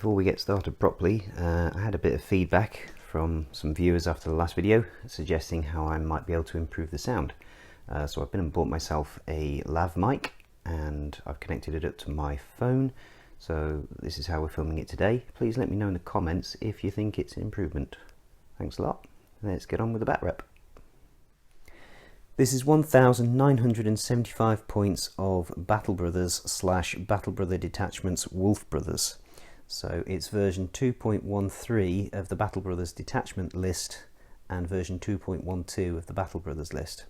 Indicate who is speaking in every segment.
Speaker 1: before we get started properly, I had a bit of feedback from some viewers after the last video suggesting how I might be able to improve the sound. So I've been and bought myself a lav mic and I've connected it up to my phone. So this is how we're filming it today. Please let me know in the comments if you think it's an improvement. Thanks a lot. Let's get on with the bat rep. This is 1,975 points of Battle Brothers / Battle Brother Detachments Wolf Brothers. So it's version 2.13 of the Battle Brothers Detachment list and version 2.12 of the Battle Brothers list.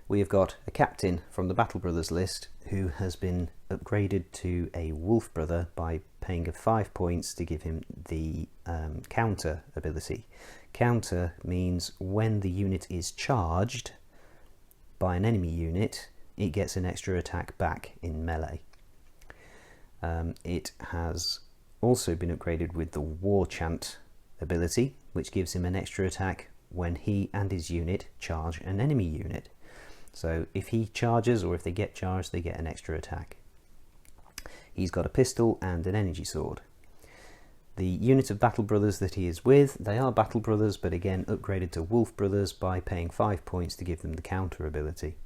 Speaker 1: We have got a captain from the Battle Brothers list who has been upgraded to a Wolf Brother by paying of 5 points to give him the counter ability. Counter means when the unit is charged by an enemy unit, it gets an extra attack back in melee. It has also been upgraded with the War Chant ability, which gives him an extra attack when he and his unit charge an enemy unit. So if he charges or if they get charged, they get an extra attack. He's got a pistol and an energy sword. The unit of Battle Brothers that he is with, they are Battle Brothers, but again upgraded to Wolf Brothers by paying 5 points to give them the counter ability.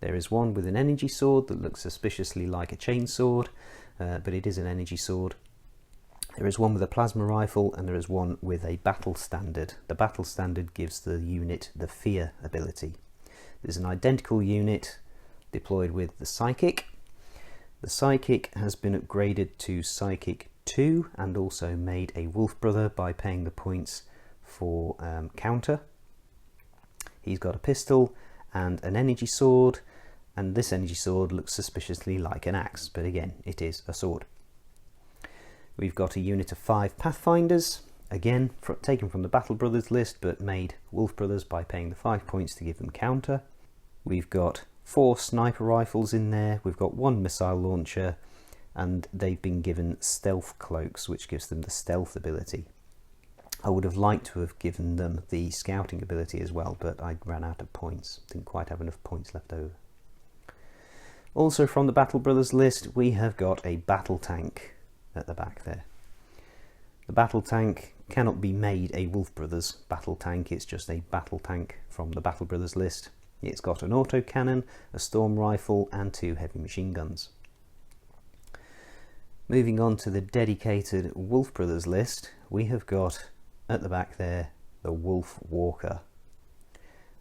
Speaker 1: There is one with an energy sword that looks suspiciously like a chainsword, but it is an energy sword. There is one with a plasma rifle and there is one with a battle standard. The battle standard gives the unit the fear ability. There's an identical unit deployed with the Psychic. The Psychic has been upgraded to Psychic 2 and also made a Wolf Brother by paying the points for counter. He's got a pistol and an energy sword, and this energy sword looks suspiciously like an axe, but again it is a sword. We've got a unit of 5 Pathfinders, again taken from the Battle Brothers list but made Wolf Brothers by paying the 5 points to give them counter. We've got 4 sniper rifles in there, we've got 1 missile launcher, and they've been given stealth cloaks, which gives them the stealth ability. I would have liked to have given them the scouting ability as well, but I ran out of points. Didn't quite have enough points left over. Also from the Battle Brothers list, we have got a battle tank at the back there. The battle tank cannot be made a Wolf Brothers battle tank, it's just a battle tank from the Battle Brothers list. It's got an autocannon, a storm rifle and 2 heavy machine guns. Moving on to the dedicated Wolf Brothers list, we have got at the back there the Wolf Walker.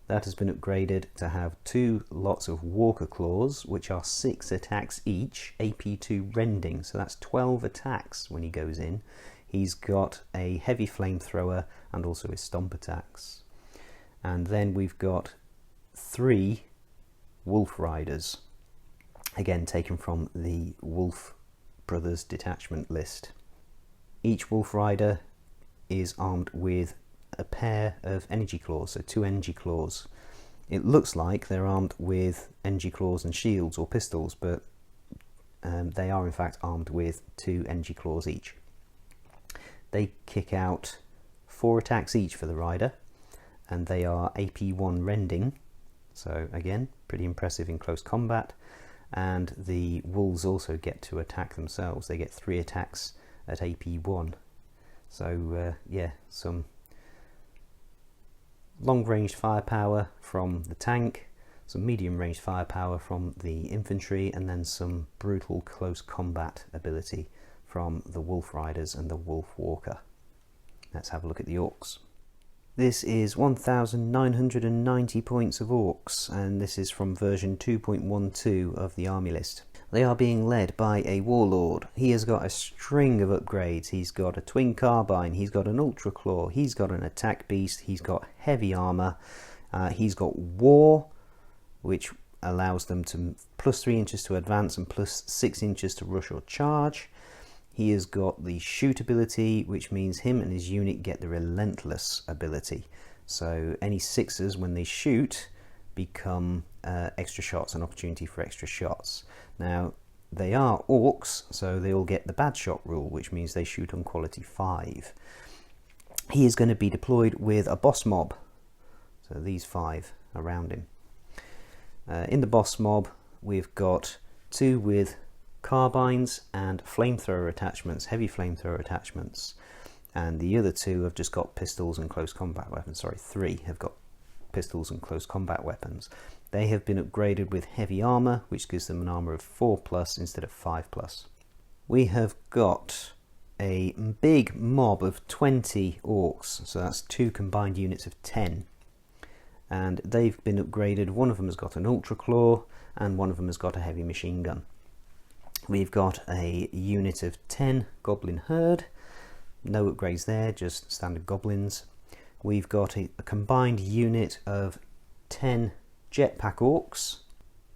Speaker 1: That has been upgraded to have 2 lots of Walker Claws, which are 6 attacks each, AP2 rending, so that's 12 attacks when he goes in. He's got a heavy flamethrower and also his stomp attacks. And then we've got 3 Wolf Riders, again taken from the Wolf Brothers Detachment list. Each Wolf Rider is armed with a pair of energy claws, so 2 energy claws. It looks like they're armed with energy claws and shields or pistols, but they are in fact armed with 2 energy claws each. They kick out 4 attacks each for the rider, and they are AP1 rending, so again pretty impressive in close combat. And the wolves also get to attack themselves. They get 3 attacks at AP1. So yeah, some long-range firepower from the tank, some medium-range firepower from the infantry, and then some brutal close combat ability from the Wolf Riders and the Wolf Walker. Let's have a look at the Orcs. This is 1,990 points of Orcs, and this is from version 2.12 of the army list. They are being led by a warlord. He has got a string of upgrades. He's got a twin carbine, he's got an ultra claw, he's got an attack beast, he's got heavy armor, he's got war, which allows them to +3 inches to advance and +6 inches to rush or charge. He has got the shoot ability, which means him and his unit get the relentless ability. So any 6s, when they shoot, become extra shots, an opportunity for extra shots. Now, they are orcs, so they will get the bad shot rule, which means they shoot on quality 5. He is going to be deployed with a boss mob, so these 5 around him. In the boss mob, we've got 2 with carbines and flamethrower attachments, heavy flamethrower attachments, and the other 2 have just got pistols and close combat weapons. Sorry, 3 have got pistols and close combat weapons. They have been upgraded with heavy armor, which gives them an armor of 4+ instead of 5+. We have got a big mob of 20 orcs, so that's 2 combined units of 10, and they've been upgraded. One of them has got an ultra claw and one of them has got a heavy machine gun. We've got a unit of 10 goblin herd, no upgrades there, just standard goblins. We've got a combined unit of 10 jetpack orcs,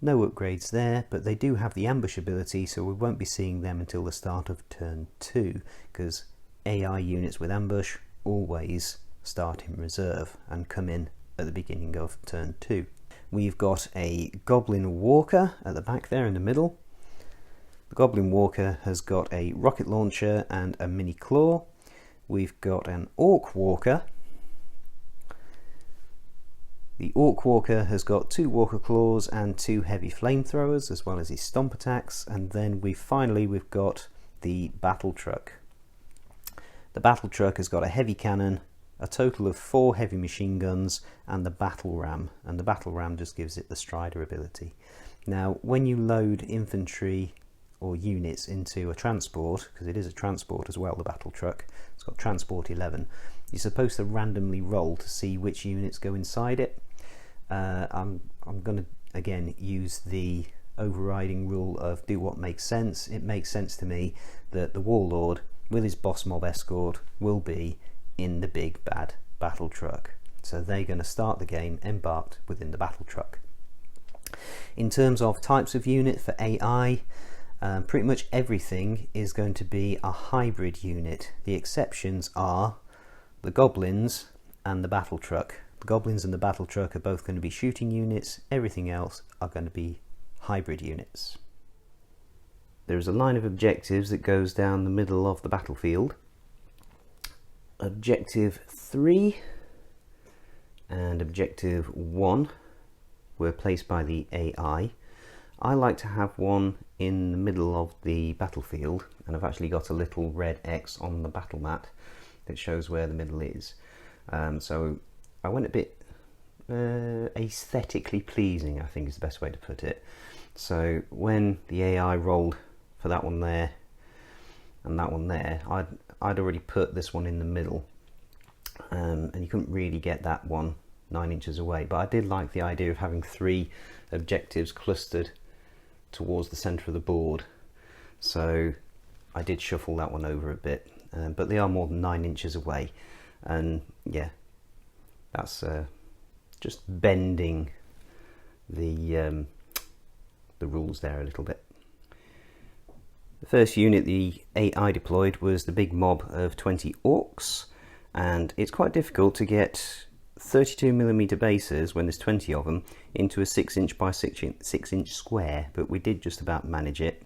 Speaker 1: no upgrades there, but they do have the ambush ability, so we won't be seeing them until the start of turn 2, because AI units with ambush always start in reserve and come in at the beginning of turn 2. We've got a goblin walker at the back there in the middle. The goblin walker has got a rocket launcher and a mini claw. We've got an orc walker. The orc walker has got 2 walker claws and 2 heavy flamethrowers, as well as his stomp attacks. And then we've got the battle truck. The battle truck has got a heavy cannon, a total of 4 heavy machine guns, and the battle ram. And the battle ram just gives it the strider ability. Now, when you load infantry or units into a transport, because it is a transport as well, the battle truck, it's got transport 11, you're supposed to randomly roll to see which units go inside it. I'm going to again use the overriding rule of do what makes sense. It makes sense to me that the warlord with his boss mob escort will be in the big bad battle truck, so they're going to start the game embarked within the battle truck. In terms of types of unit for AI, pretty much everything is going to be a hybrid unit. The exceptions are the goblins and the battle truck. The goblins and the battle truck are both going to be shooting units. Everything else are going to be hybrid units. There is a line of objectives that goes down the middle of the battlefield. Objective 3 and Objective 1 were placed by the AI. I like to have one in the middle of the battlefield, and I've actually got a little red X on the battle mat that shows where the middle is. So I went a bit aesthetically pleasing, I think is the best way to put it. So when the AI rolled for that one there and that one there, I'd already put this one in the middle, and you couldn't really get that one 9 inches away, but I did like the idea of having 3 objectives clustered towards the centre of the board, so I did shuffle that one over a bit, but they are more than 9 inches away, and yeah, that's just bending the rules there a little bit. The first unit the AI deployed was the big mob of 20 orcs, and it's quite difficult to get 32mm bases when there's 20 of them into a 6" by 6" square, but we did just about manage it,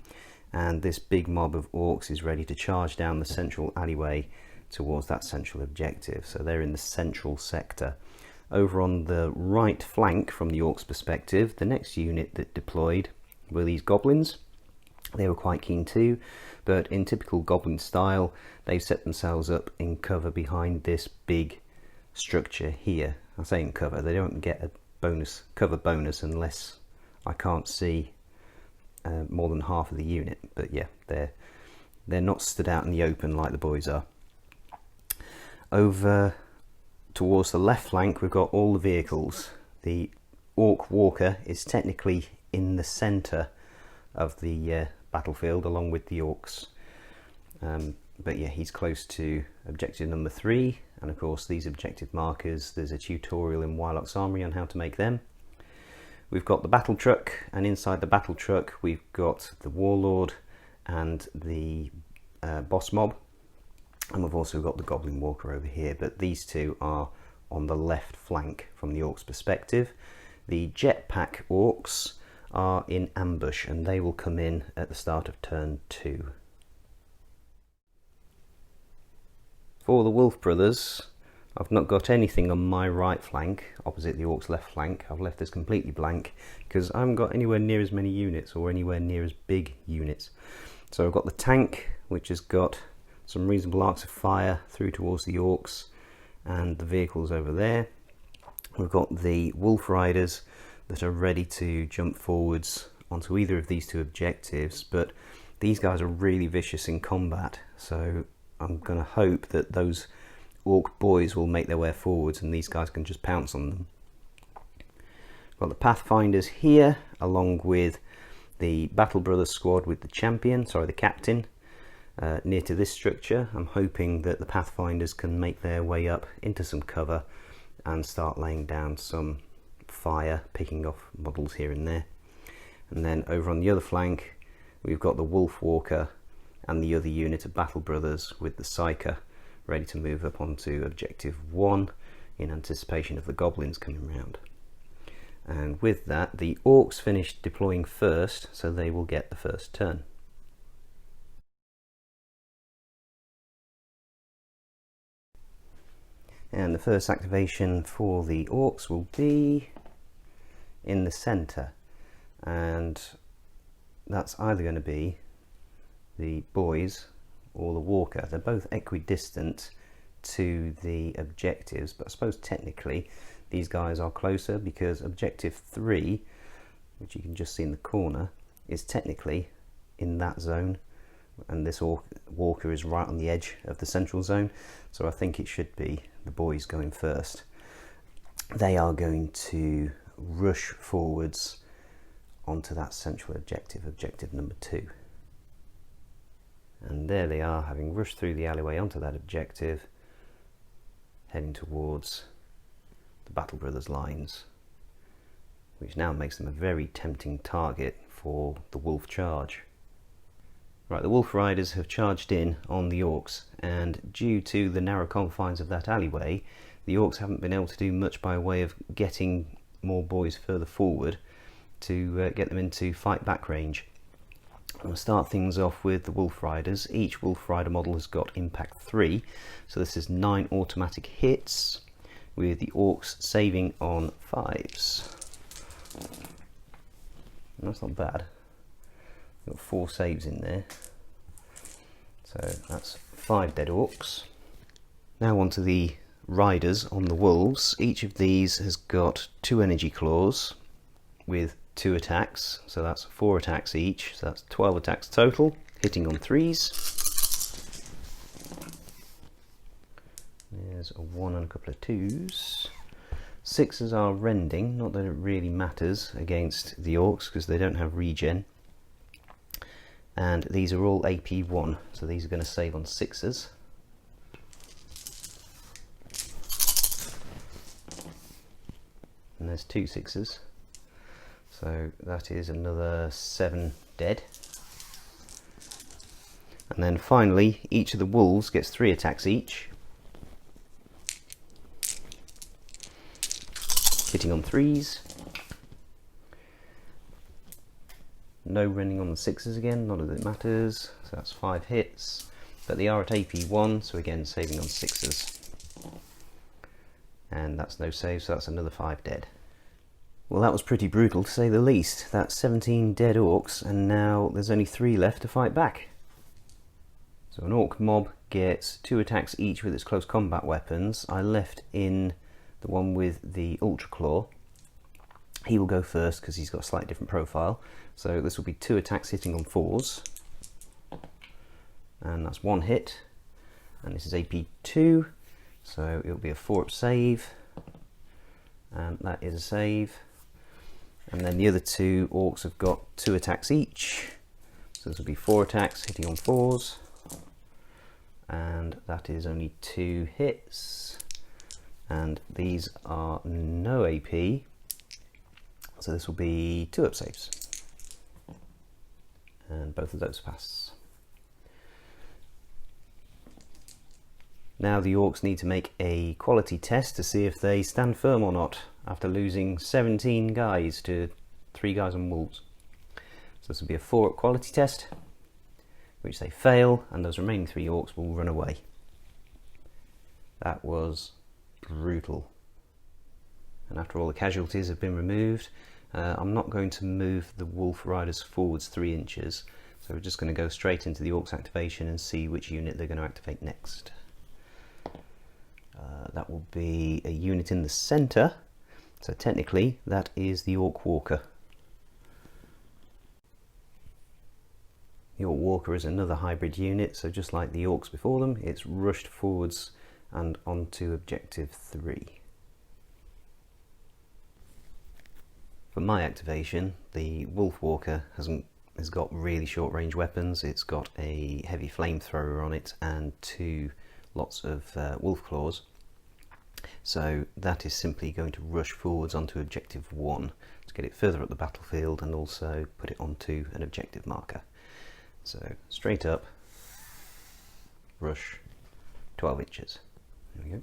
Speaker 1: and this big mob of orcs is ready to charge down the central alleyway towards that central objective. So they're in the central sector. Over on the right flank from the orcs perspective, the next unit that deployed were these goblins. They were quite keen too, but in typical goblin style, they've set themselves up in cover behind this big structure here. I say in cover, they don't get a cover bonus unless I can't see more than half of the unit, but yeah, they're not stood out in the open like the boys are. Over towards the left flank, we've got all the vehicles. The Orc Walker is technically in the centre of the battlefield along with the orcs, but yeah, he's close to objective number 3, and of course these objective markers, there's a tutorial in Wylock's Armory on how to make them. We've got the battle truck, and inside the battle truck we've got the warlord and the boss mob, and we've also got the goblin walker over here, but these 2 are on the left flank from the orcs perspective. The jetpack orcs are in ambush, and they will come in at the start of turn 2. For the Wolf Brothers, I've not got anything on my right flank opposite the Orcs' left flank. I've left this completely blank because I haven't got anywhere near as many units or anywhere near as big units. So I've got the tank, which has got some reasonable arcs of fire through towards the Orcs and the vehicles over there. We've got the Wolf Riders that are ready to jump forwards onto either of these two objectives, but these guys are really vicious in combat, so I'm going to hope that those Orc boys will make their way forwards and these guys can just pounce on them. Got the Pathfinders here, along with the Battle Brothers squad with the captain, near to this structure. I'm hoping that the Pathfinders can make their way up into some cover and start laying down some fire, picking off models here and there. And then over on the other flank, we've got the Wolf Walker and the other unit of Battle Brothers with the Psyker ready to move up onto Objective 1 in anticipation of the Goblins coming round. And with that, the Orcs finished deploying first, so they will get the first turn. And the first activation for the Orcs will be in the centre, and that's either going to be the boys or the walker. They're both equidistant to the objectives, but I suppose technically these guys are closer because objective 3, which you can just see in the corner, is technically in that zone, and this walker is right on the edge of the central zone, so I think it should be the boys going first. They are going to rush forwards onto that central objective, objective number 2. And there they are, having rushed through the alleyway onto that objective, heading towards the Battle Brothers lines, which now makes them a very tempting target for the Wolf charge. Right, the Wolf Riders have charged in on the Orcs, and due to the narrow confines of that alleyway, the Orcs haven't been able to do much by way of getting more boys further forward to get them into fight back range. I'm going to start things off with the Wolf Riders. Each Wolf Rider model has got impact 3, so this is 9 automatic hits, with the Orcs saving on 5s. And that's not bad. Got 4 saves in there, so that's 5 dead Orcs. Now on to the Riders on the Wolves. Each of these has got 2 energy claws with 2 attacks, so that's 4 attacks each, so that's 12 attacks total, hitting on 3s. There's a 1 and a couple of 2s. 6s are rending, not that it really matters against the Orcs because they don't have regen. And these are all AP 1, so these are going to save on 6s. And there's 2 6s. So that is another 7 dead. And then finally, each of the wolves gets 3 attacks each, hitting on 3s. No rending on the 6s again, not that it matters, so that's 5 hits. But they are at AP 1, so again saving on 6s. And that's no save, so that's another 5 dead. Well, that was pretty brutal to say the least. That's 17 dead Orcs, and now there's only 3 left to fight back. So an Orc mob gets 2 attacks each with its close combat weapons. I left in the one with the Ultra Claw. He will go first because he's got a slightly different profile. So this will be 2 attacks hitting on 4s. And that's 1 hit. And this is AP 2, so it'll be a 4-up save. And that is a save. And then the other 2 Orcs have got 2 attacks each, so this will be 4 attacks hitting on 4s, and that is only 2 hits, and these are no AP, so this will be 2-up saves, and both of those pass. Now the Orcs need to make a quality test to see if they stand firm or not after losing 17 guys to 3 guys on wolves. So this will be a 4-up quality test, which they fail, and those remaining 3 Orcs will run away. That was brutal. And after all the casualties have been removed, I'm not going to move the Wolf Riders forwards 3 inches, so we're just going to go straight into the Orcs activation and see which unit they're going to activate next. That will be a unit in the centre, so technically that is the Orc Walker. The Orc Walker is another hybrid unit, so just like the Orcs before them, it's rushed forwards and onto objective 3. For my activation, the Wolf Walker has got really short range weapons. It's got a heavy flamethrower on it and 2 lots of wolf claws. So that is simply going to rush forwards onto objective 1 to get it further up the battlefield and also put it onto an objective marker. So straight up, rush 12 inches. There we go.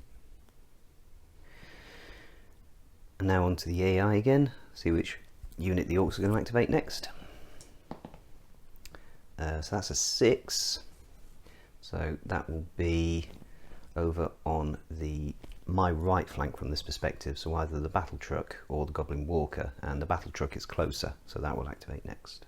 Speaker 1: And now onto the AI again, see which unit the Orcs are going to activate next. So that's a 6, so that will be over on my right flank from this perspective, so either the battle truck or the Goblin Walker, and the battle truck is closer, so that will activate next.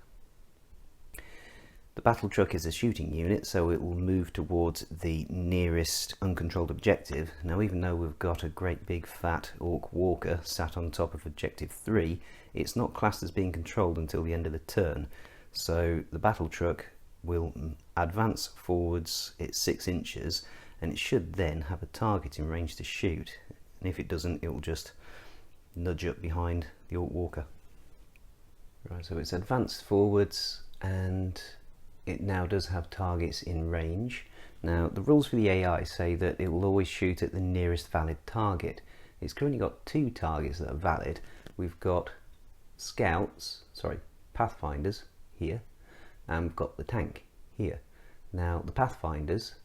Speaker 1: The battle truck is a shooting unit, so it will move towards the nearest uncontrolled objective. Now, even though we've got a great big fat Orc Walker sat on top of objective 3, it's not classed as being controlled until the end of the turn. So the battle truck will advance forwards its 6 inches, and it should then have a target in range to shoot. And if it doesn't, it will just nudge up behind the Orc Walker. Right, so it's advanced forwards, and it now does have targets in range. Now, the rules for the AI say that it will always shoot at the nearest valid target. It's currently got 2 targets that are valid. We've got pathfinders here, and we've got the tank here. Now, the pathfinders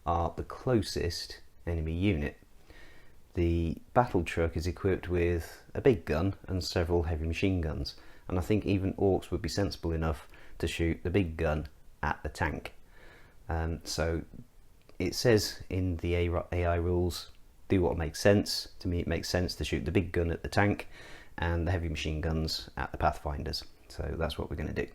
Speaker 1: are the closest enemy unit. The battle truck is equipped with a big gun and several heavy machine guns, and I think even Orcs would be sensible enough to shoot the big gun at the tank. So it says in the AI rules, do what makes sense. To me, it makes sense to shoot the big gun at the tank and the heavy machine guns at the pathfinders. So that's what we're going to do.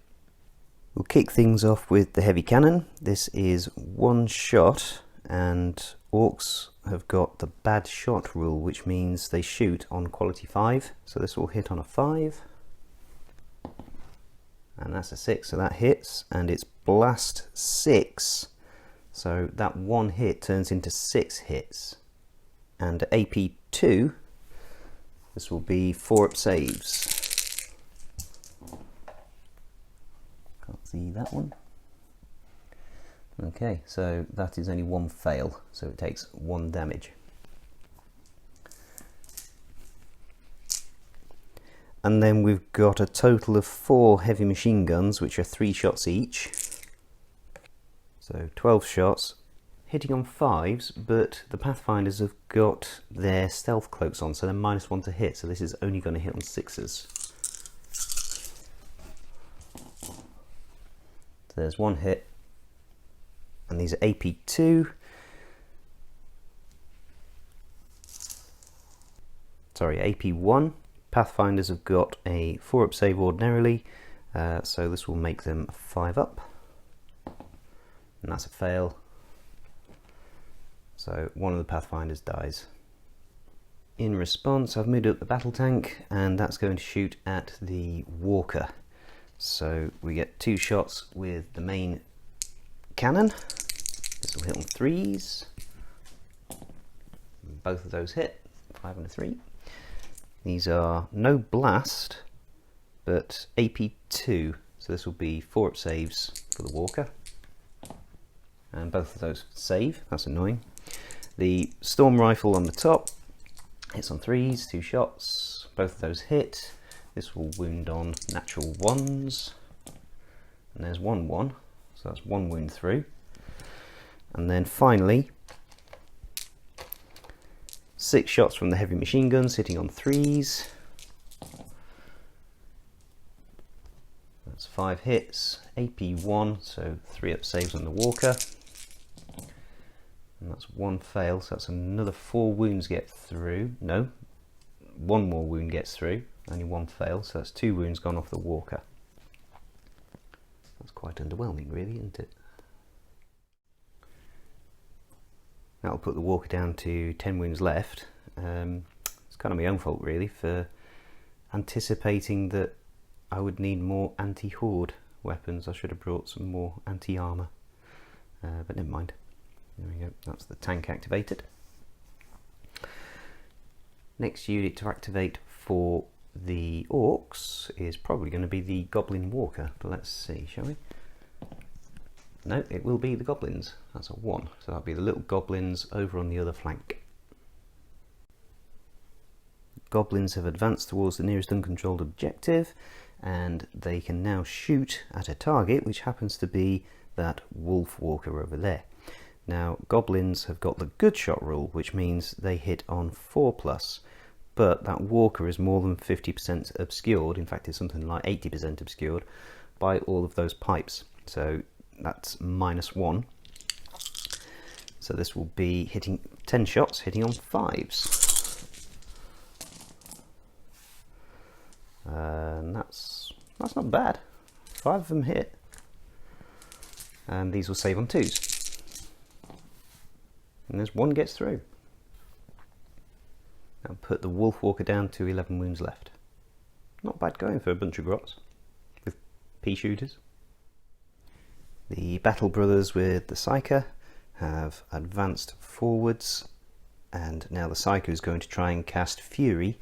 Speaker 1: We'll kick things off with the heavy cannon. This is 1 shot, and Orcs have got the bad shot rule, which means they shoot on quality 5. So this will hit on a 5. And that's a 6, so that hits, and it's blast 6, so that 1 hit turns into 6 hits. And AP 2, this will be 4 up saves. Can't see that one. Okay, so that is only 1 fail, so it takes 1 damage. And then we've got a total of 4 heavy machine guns, which are 3 shots each. So 12 shots, hitting on 5s, but the Pathfinders have got their stealth cloaks on, so they're -1 to hit, so this is only going to hit on 6s. So there's 1 hit, and these are AP2. Sorry, AP1. Pathfinders have got a 4 up save ordinarily, so this will make them 5 up, and that's a fail, so one of the Pathfinders dies. In response, I've moved up the battle tank, and that's going to shoot at the Walker. So we get 2 shots with the main cannon. This will hit on 3s, both of those hit, 5 and a 3. These are no blast, but AP2, so this will be 4 up saves for the Walker. And both of those save, that's annoying. The Storm Rifle on the top hits on 3s, 2 shots, both of those hit. This will wound on natural 1s. And there's 1-1, so that's 1 wound through. And then finally, 6 shots from the heavy machine guns hitting on 3s. That's 5 hits, AP1, so 3 up saves on the Walker. And that's one fail, so that's another 4 wounds get through. No, one more wound gets through, only one fail, so that's 2 wounds gone off the walker. That's quite underwhelming really, isn't it? That'll put the walker down to 10 wounds left. It's kind of my own fault really for anticipating that I would need more anti-horde weapons. I should have brought some more anti-armour, but never mind. There we go, that's the tank activated. Next unit to activate for the orcs is probably going to be the goblin walker, but let's see, shall we? No, it will be the goblins. That's a 1, so that'll be the little goblins over on the other flank. Goblins have advanced towards the nearest uncontrolled objective, and they can now shoot at a target, which happens to be that wolf walker over there. Now, goblins have got the good shot rule, which means they hit on 4+, but that walker is more than 50% obscured. In fact, it's something like 80% obscured by all of those pipes. So that's -1. So this will be hitting 10 shots, hitting on 5s. And that's not bad. 5 of them hit. And these will save on 2s. And there's 1 gets through. That'll put the wolf walker down to 11 wounds left. Not bad going for a bunch of grots with pea shooters. The Battle Brothers with the Psyker have advanced forwards, and now the Psyker is going to try and cast Fury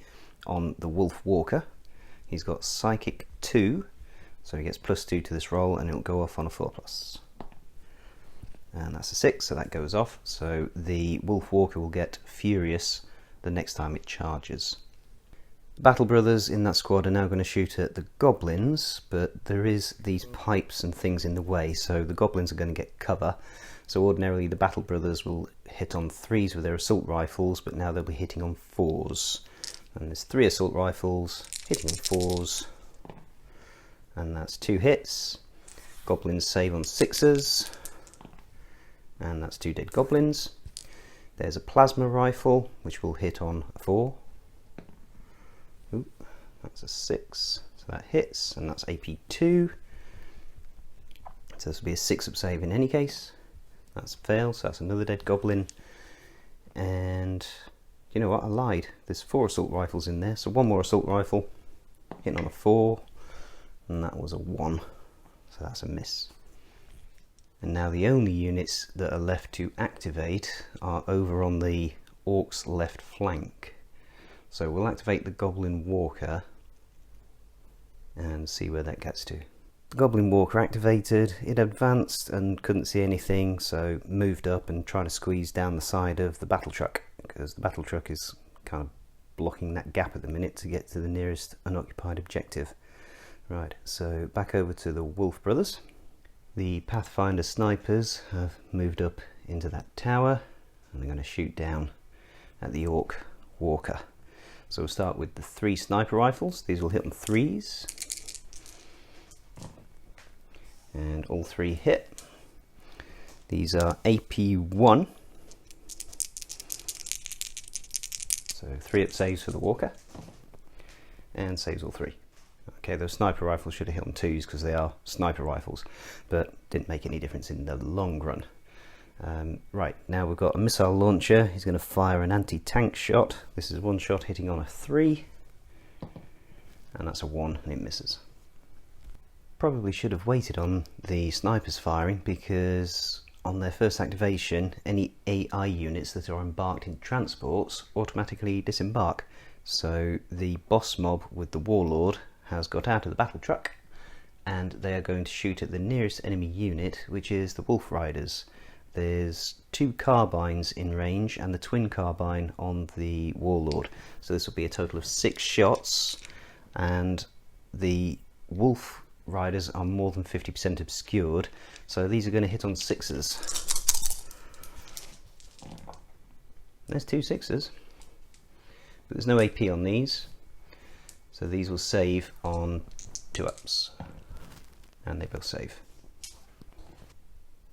Speaker 1: on the Wolf Walker. He's got Psychic 2, so he gets +2 to this roll, and it'll go off on a 4+. And that's a 6, so that goes off. So the Wolf Walker will get Furious the next time it charges. The Battle Brothers in that squad are now going to shoot at the goblins, but there is these pipes and things in the way, so the goblins are going to get cover. So ordinarily the Battle Brothers will hit on 3s with their assault rifles, but now they'll be hitting on 4s. And there's 3 assault rifles hitting on 4s, and that's 2 hits. Goblins save on 6s, and that's 2 dead goblins. There's a plasma rifle which will hit on a 4. Ooh, that's a 6, so that hits, and that's AP2. So this will be a 6-up save in any case. That's a fail, so that's another dead goblin. And you know what, I lied. There's 4 assault rifles in there, so 1 more assault rifle hitting on a 4, and that was a 1, so that's a miss. And now the only units that are left to activate are over on the orcs' left flank. So we'll activate the Goblin Walker and see where that gets to. The Goblin Walker activated, it advanced and couldn't see anything, so moved up and tried to squeeze down the side of the battle truck, because the battle truck is kind of blocking that gap at the minute to get to the nearest unoccupied objective. Right, so back over to the Wolf Brothers. The Pathfinder snipers have moved up into that tower, and they're going to shoot down at the Orc Walker. So we'll start with the 3 sniper rifles. These will hit on 3s, and all 3 hit. These are AP1, so 3-up saves for the Walker, and saves all 3. Okay, those sniper rifles should have hit on 2s because they are sniper rifles, but didn't make any difference in the long run. Right, now we've got a missile launcher. He's going to fire an anti-tank shot. This is 1 shot hitting on a 3, and that's a 1, and it misses. Probably should have waited on the snipers firing, because on their first activation, any AI units that are embarked in transports automatically disembark. So the boss mob with the Warlord has got out of the battle truck, and they are going to shoot at the nearest enemy unit, which is the Wolf Riders. There's 2 carbines in range and the twin carbine on the Warlord, so this will be a total of 6 shots, and the Wolf Riders are more than 50% obscured, so these are going to hit on 6s. There's 2 6s, but there's no AP on these, so these will save on 2-ups, and they both save.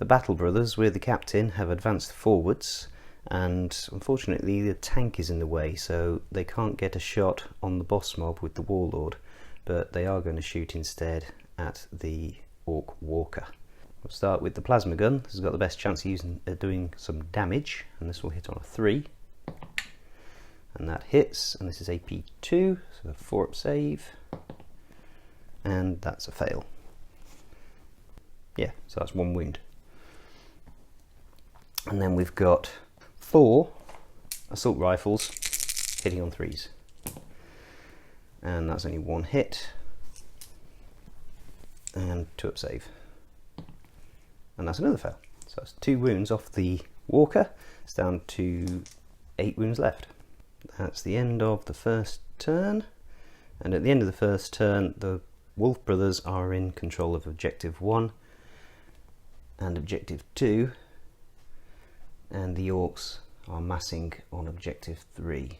Speaker 1: The Battle Brothers, with the captain, have advanced forwards, and unfortunately the tank is in the way, so they can't get a shot on the boss mob with the Warlord, but they are going to shoot instead at the Orc Walker. We'll start with the plasma gun. This has got the best chance of doing some damage, and this will hit on a 3. And that hits, and this is AP2, so a 4-up save, and that's a fail. Yeah, so that's 1 wound. And then we've got 4 assault rifles hitting on 3s, and that's only 1 hit, and 2-up save. And that's another fail. So that's 2 wounds off the Walker. It's down to 8 wounds left. That's the end of the first turn. And at the end of the first turn, the Wolf Brothers are in control of Objective 1 and Objective 2. And the Orcs are massing on Objective 3.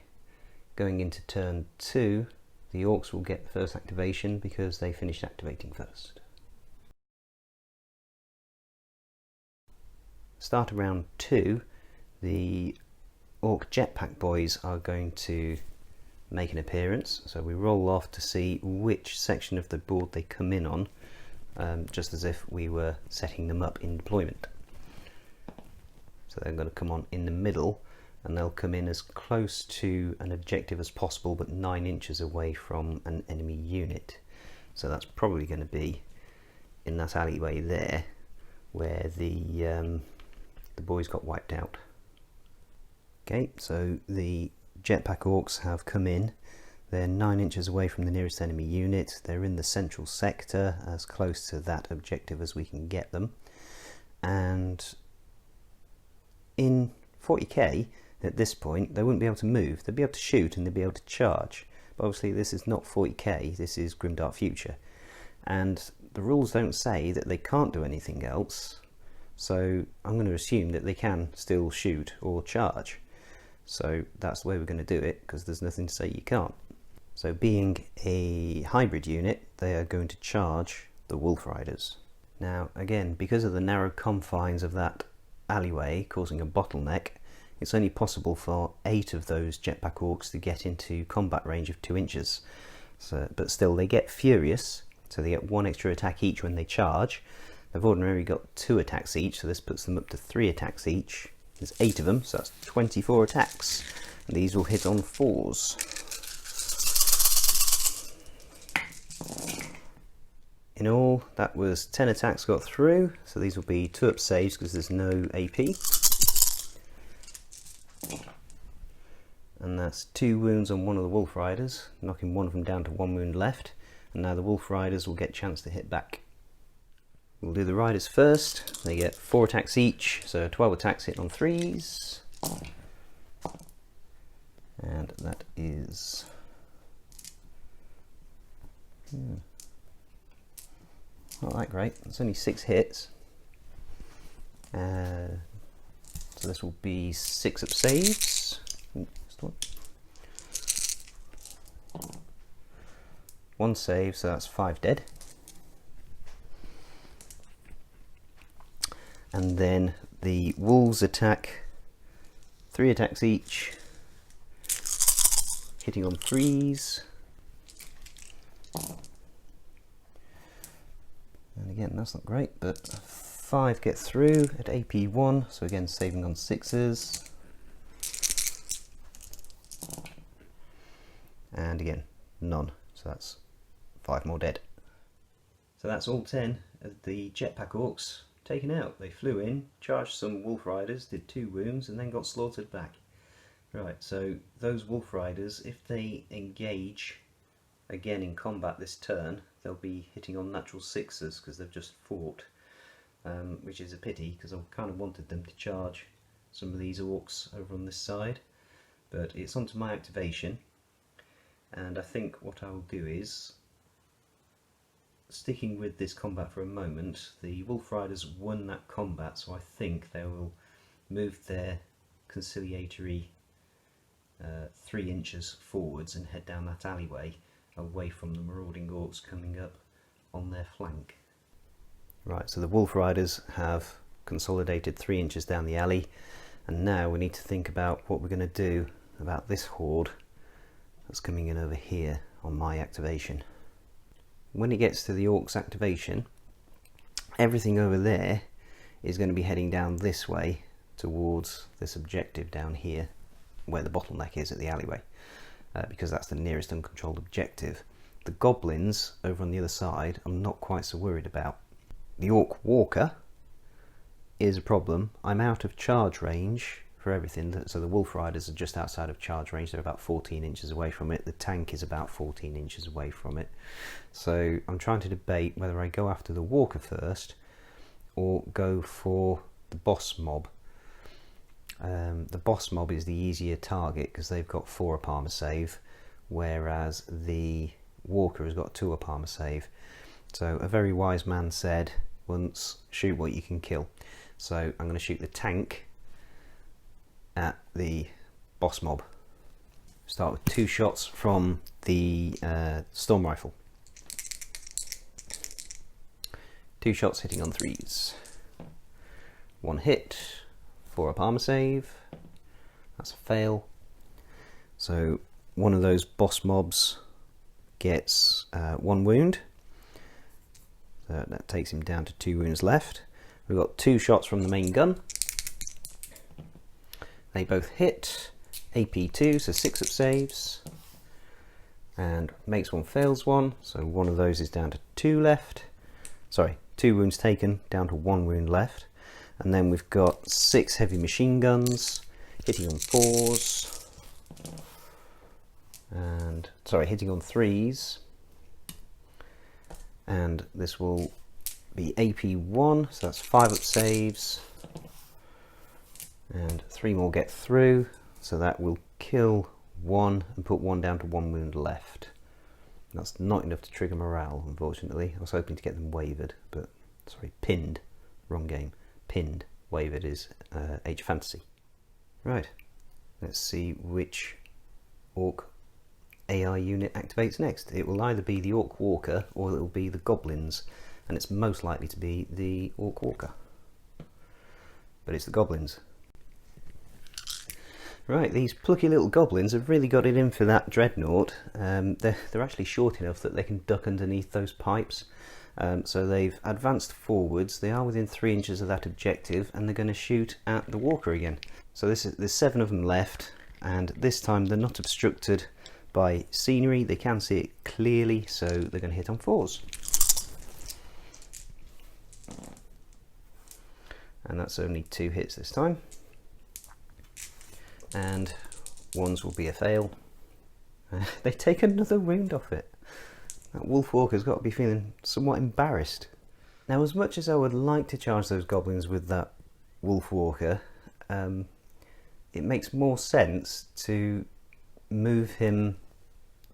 Speaker 1: Going into turn 2, the Orcs will get the first activation because they finished activating first. Start of round 2, the Orc Jetpack boys are going to make an appearance, so we roll off to see which section of the board they come in on, just as if we were setting them up in deployment. So they're going to come on in the middle, and they'll come in as close to an objective as possible, but 9 inches away from an enemy unit. So that's probably going to be in that alleyway there, where the boys got wiped out. Okay, so the jetpack orcs have come in. They're 9 inches away from the nearest enemy unit. They're in the central sector, as close to that objective as we can get them. And in 40k, at this point, they wouldn't be able to move. They'd be able to shoot and they'd be able to charge. But obviously this is not 40k, this is Grimdark Future. And the rules don't say that they can't do anything else. So I'm going to assume that they can still shoot or charge. So that's the way we're going to do it, because there's nothing to say you can't. So being a hybrid unit, they are going to charge the Wolf Riders. Now again, because of the narrow confines of that alleyway causing a bottleneck, it's only possible for 8 of those jetpack orcs to get into combat range of 2 inches. But still they get furious, so they get 1 extra attack each when they charge. They've ordinarily got 2 attacks each, so this puts them up to 3 attacks each. There's 8 of them, so that's 24 attacks. And these will hit on 4s. In all, that was 10 attacks got through, so these will be 2-up saves because there's no AP. And that's 2 wounds on one of the Wolf Riders, knocking one of them down to 1 wound left. And now the Wolf Riders will get a chance to hit back. We'll do the Riders first. They get 4 attacks each, so 12 attacks hit on 3s. And that is... not that great. It's only 6 hits. So this will be 6-up saves. One save, so that's 5 dead. And then the wolves attack 3 attacks each, hitting on 3s. And again, that's not great, but 5 get through at AP1, so again saving on 6s. And again, none, so that's 5 more dead. So that's all 10 of the jetpack orcs taken out. They flew in, charged some Wolf Riders, did 2 wounds, and then got slaughtered back. Right, so those Wolf Riders, if they engage again in combat this turn, they'll be hitting on natural 6s because they've just fought, which is a pity because I kind of wanted them to charge some of these orcs over on this side. But it's onto my activation, and I think what I'll do is, sticking with this combat for a moment, the Wolf Riders won that combat, so I think they will move their conciliatory 3 inches forwards and head down that alleyway away from the marauding orcs coming up on their flank. Right, so the Wolf Riders have consolidated 3 inches down the alley, and now we need to think about what we're going to do about this horde that's coming in over here on my activation. When it gets to the Orcs activation, everything over there is going to be heading down this way towards this objective down here where the bottleneck is at the alleyway, because that's the nearest uncontrolled objective. The goblins over on the other side I'm not quite so worried about. The Orc Walker is a problem. I'm out of charge range for everything, so the Wolf Riders are just outside of charge range. They're about 14 inches away from it. The tank is about 14 inches away from it. So I'm trying to debate whether I go after the Walker first or go for the boss mob. The boss mob is the easier target because they've got 4 up armor save, whereas the Walker has got 2 up armor save. So a very wise man said once, shoot what you can kill. So I'm going to shoot the tank at the boss mob. Start with 2 shots from the storm rifle. 2 shots hitting on 3s. 1 hit, 4 up armor save. That's a fail. So one of those boss mobs gets 1 wound. So that takes him down to 2 wounds left. We've got 2 shots from the main gun. They both hit. AP2, so 6 up saves. And makes 1, fails 1. So one of those is down to 2 left. Sorry, 2 wounds taken, down to 1 wound left. And then we've got 6 heavy machine guns, hitting on 4s. And, sorry, hitting on 3s. And this will be AP1, so that's 5 up saves. And 3 more get through, so that will kill 1 and put 1 down to 1 wound left. That's not enough to trigger morale, unfortunately. I was hoping to get them wavered, but sorry, pinned. Wrong game. Pinned. Wavered is Age of Fantasy. Right, let's see which Orc AI unit activates next. It will either be the Orc Walker or it will be the Goblins, and it's most likely to be the Orc Walker. But it's the Goblins. Right, these plucky little goblins have really got it in for that dreadnought. They're actually short enough that they can duck underneath those pipes. So they've advanced forwards. They are within 3 inches of that objective, and they're going to shoot at the Walker again. So there's 7 of them left, and this time they're not obstructed by scenery. They can see it clearly, so they're going to hit on 4s. And that's only 2 hits this time. And 1s will be a fail. They take another wound off it. That Wolf Walker's got to be feeling somewhat embarrassed. Now, as much as I would like to charge those goblins with that Wolf Walker, it makes more sense to move him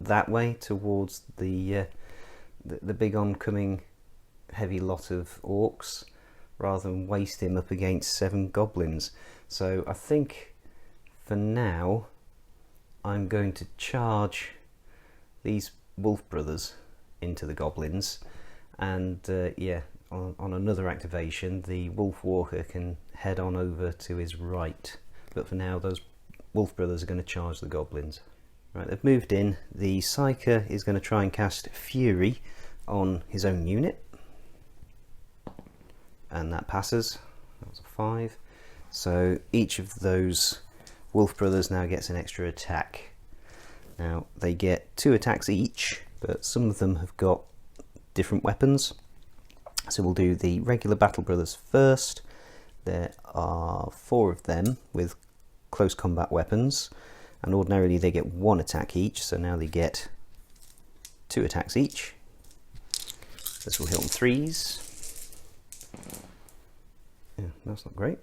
Speaker 1: that way towards the big oncoming heavy lot of orcs, rather than waste him up against 7 goblins. So I think for now I'm going to charge these Wolf Brothers into the goblins, and yeah, on another activation the Wolf Walker can head on over to his right, but for now those Wolf Brothers are going to charge the goblins. Right, they've moved in. The Psyker is going to try and cast Fury on his own unit, and that passes. That was a 5. So each of those Wolf Brothers now gets an extra attack. Now they get 2 attacks each, but some of them have got different weapons. So we'll do the regular Battle Brothers first. There are 4 of them with close combat weapons, and ordinarily they get 1 attack each, so now they get 2 attacks each. This will hit on 3s. Yeah, that's not great.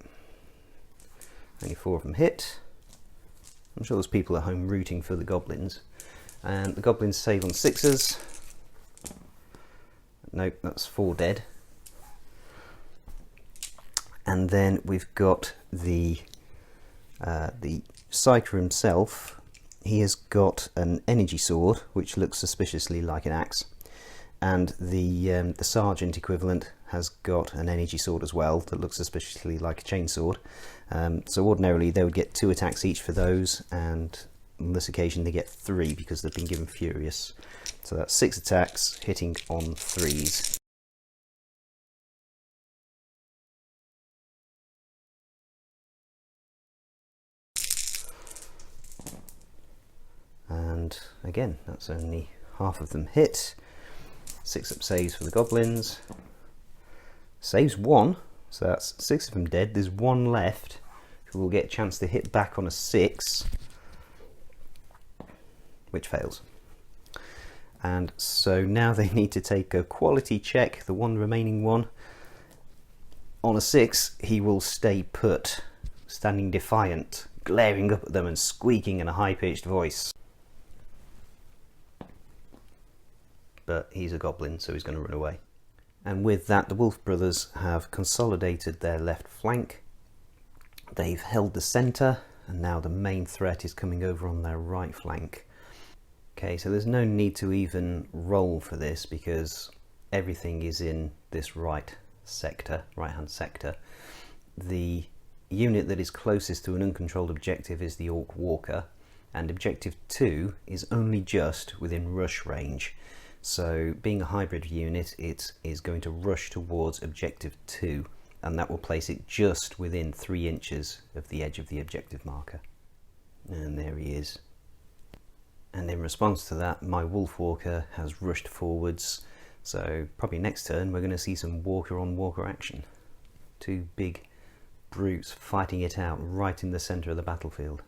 Speaker 1: Only 4 of them hit. I'm sure there's people at home rooting for the goblins. And the goblins save on 6s. Nope, that's 4 dead. And then we've got the Psyker himself. He has got an energy sword, which looks suspiciously like an axe. And the Sergeant equivalent has got an energy sword as well that looks suspiciously like a chainsword. So ordinarily they would get 2 attacks each for those, and on this occasion they get 3 because they've been given Furious. So that's 6 attacks hitting on 3s. And again, that's only half of them hit. 6 up saves for the goblins. Saves 1, so that's 6 of them dead. There's 1 left who will get a chance to hit back on a 6, which fails. And so now they need to take a quality check, the one remaining one. On a 6, he will stay put, standing defiant, glaring up at them and squeaking in a high-pitched voice. But he's a goblin, so he's going to run away. And with that, the Wolf Brothers have consolidated their left flank. They've held the centre, and now the main threat is coming over on their right flank. Okay, so there's no need to even roll for this because everything is in this right hand sector. The unit that is closest to an uncontrolled objective is the Orc Walker, and objective 2 is only just within rush range. So being a hybrid unit, it is going to rush towards objective 2, and that will place it just within 3 inches of the edge of the objective marker. And there he is. And in response to that, my Wolf Walker has rushed forwards, so probably next turn we're going to see some walker on walker action. 2 big brutes fighting it out right in the centre of the battlefield.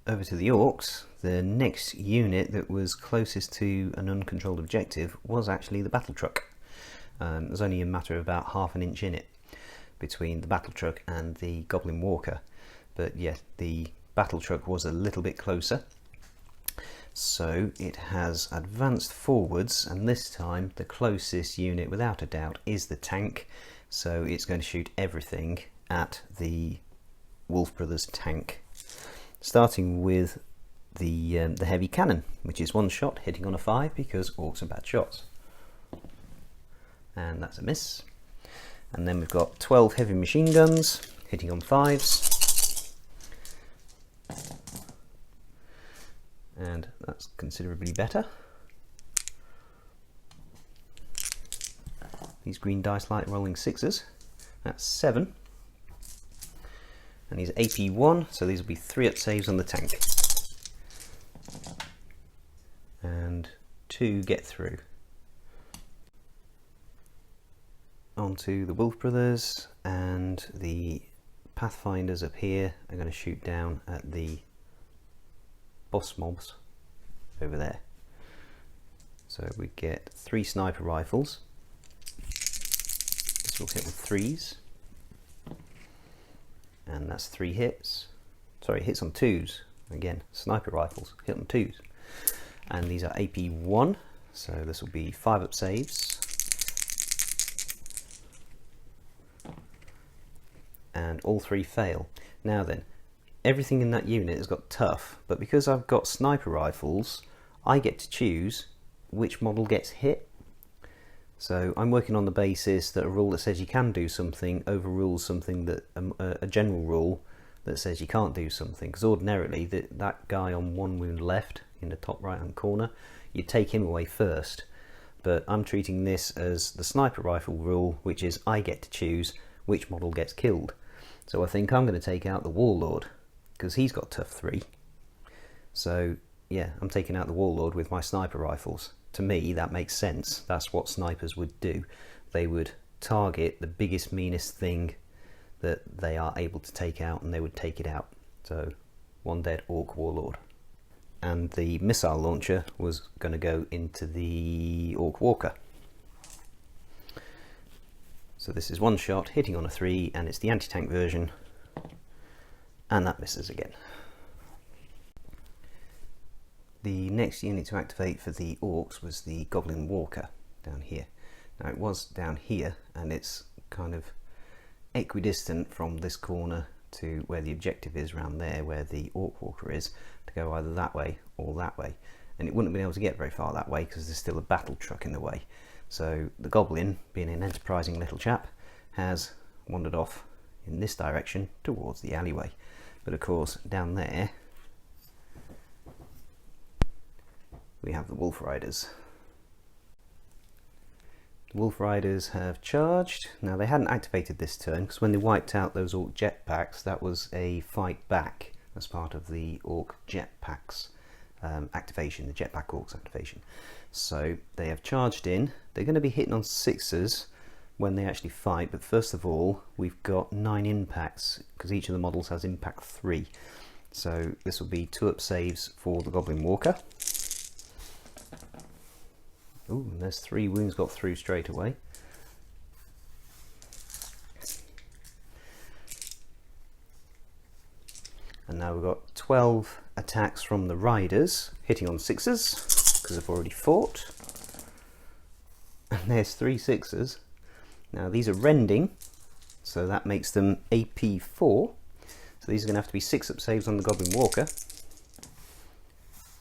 Speaker 1: Over to the Orcs. The next unit that was closest to an uncontrolled objective was actually the battle truck. There's only a matter of about half an inch in it between the battle truck and the Goblin Walker, but yeah, the battle truck was a little bit closer. So it has advanced forwards, and this time the closest unit without a doubt is the tank, so it's going to shoot everything at the Wolf Brothers tank, starting with the heavy cannon, which is 1 shot hitting on a 5 because orcs are bad shots, and that's a miss. And then we've got 12 heavy machine guns hitting on 5s, and that's considerably better. These green dice like rolling 6s, that's 7. And he's AP 1, so these will be 3 up saves on the tank. And 2 get through. Onto the Wolf Brothers, and the Pathfinders up here are going to shoot down at the boss mobs over there. So we get 3 sniper rifles. This will hit with 3s. And that's 3 hits. Sorry, hits on 2s. Again, sniper rifles hit on 2s. And these are AP 1, so this will be 5 up saves. And all 3 fail. Now then, everything in that unit has got tough, but because I've got sniper rifles, I get to choose which model gets hit. So I'm working on the basis that a rule that says you can do something overrules something that a general rule that says you can't do something. Because ordinarily that guy on 1 wound left in the top right hand corner, you take him away first. But I'm treating this as the sniper rifle rule, which is I get to choose which model gets killed. So I think I'm going to take out the Warlord because he's got tough 3. So yeah, I'm taking out the Warlord with my sniper rifles. To me, that makes sense. That's what snipers would do. They would target the biggest, meanest thing that they are able to take out, and they would take it out. So 1 dead Orc Warlord. And the missile launcher was going to go into the Orc Walker. So this is 1 shot hitting on a 3, and it's the anti-tank version, and that misses again. The next unit to activate for the Orcs was the Goblin Walker down here. Now it was down here, and it's kind of equidistant from this corner to where the objective is, around there where the Orc Walker is, to go either that way or that way. And it wouldn't have been able to get very far that way because there's still a battle truck in the way. So the goblin, being an enterprising little chap, has wandered off in this direction towards the alleyway. But of course, down there we have the Wolf Riders. The Wolf Riders have charged. Now they hadn't activated this turn, because when they wiped out those Orc jetpacks, that was a fight back as part of the Orc jetpacks activation, the jetpack Orcs activation. So they have charged in. They're going to be hitting on 6s when they actually fight, but first of all we've got 9 impacts, because each of the models has impact 3. So this will be 2 up saves for the Goblin Walker. Ooh, and there's 3 wounds got through straight away. And now we've got 12 attacks from the Riders, hitting on 6s, because they've already fought. And there's 3 6s. Now these are rending, so that makes them AP 4. So these are going to have to be 6 up saves on the Goblin Walker.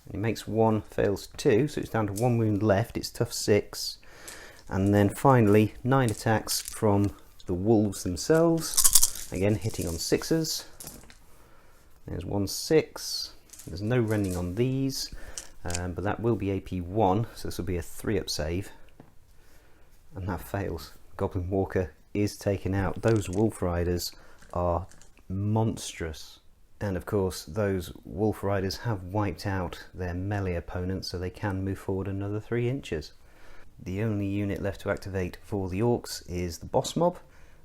Speaker 1: And he makes 1, fails 2, so it's down to 1 wound left. It's tough 6. And then finally 9 attacks from the Wolves themselves, again hitting on 6s. There's 1 6. There's no rending on these, but that will be AP 1, so this will be a 3 up save. And that fails. Goblin Walker is taken out. Those Wolf Riders are monstrous. And of course those Wolf Riders have wiped out their melee opponents, so they can move forward another 3 inches. The only unit left to activate for the Orcs is the Boss Mob.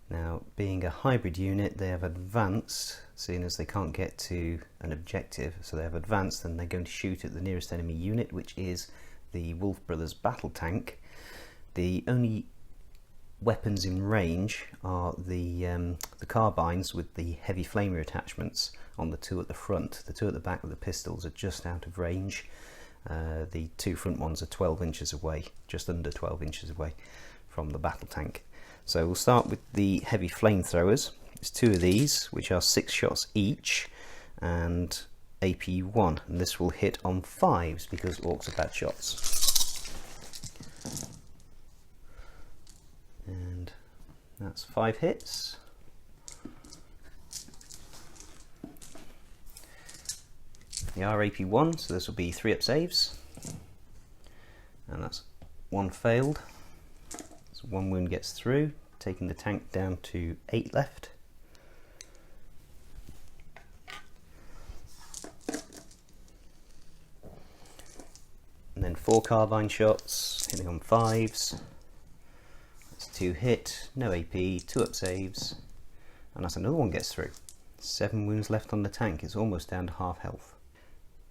Speaker 1: Now, being a hybrid unit, they have advanced, seeing as they can't get to an objective, so they have advanced and they're going to shoot at the nearest enemy unit, which is the Wolf Brothers battle tank. The only weapons in range are the carbines with the heavy flamer attachments on the 2 at the front. The 2 at the back with the pistols are just out of range. The 2 front ones are 12 inches away, just under 12 inches away from the battle tank. So we'll start with the heavy flamethrowers. There's 2 of these, which are 6 shots each, and AP 1, and this will hit on 5s because Orcs are bad shots. And that's 5 hits. They are AP 1, so this will be 3 up saves. And that's 1 failed. So 1 wound gets through, taking the tank down to 8 left. And then 4 carbine shots, hitting on 5s. 2 hit, no AP, 2 up saves, and that's another 1 gets through. 7 wounds left on the tank. It's almost down to half health.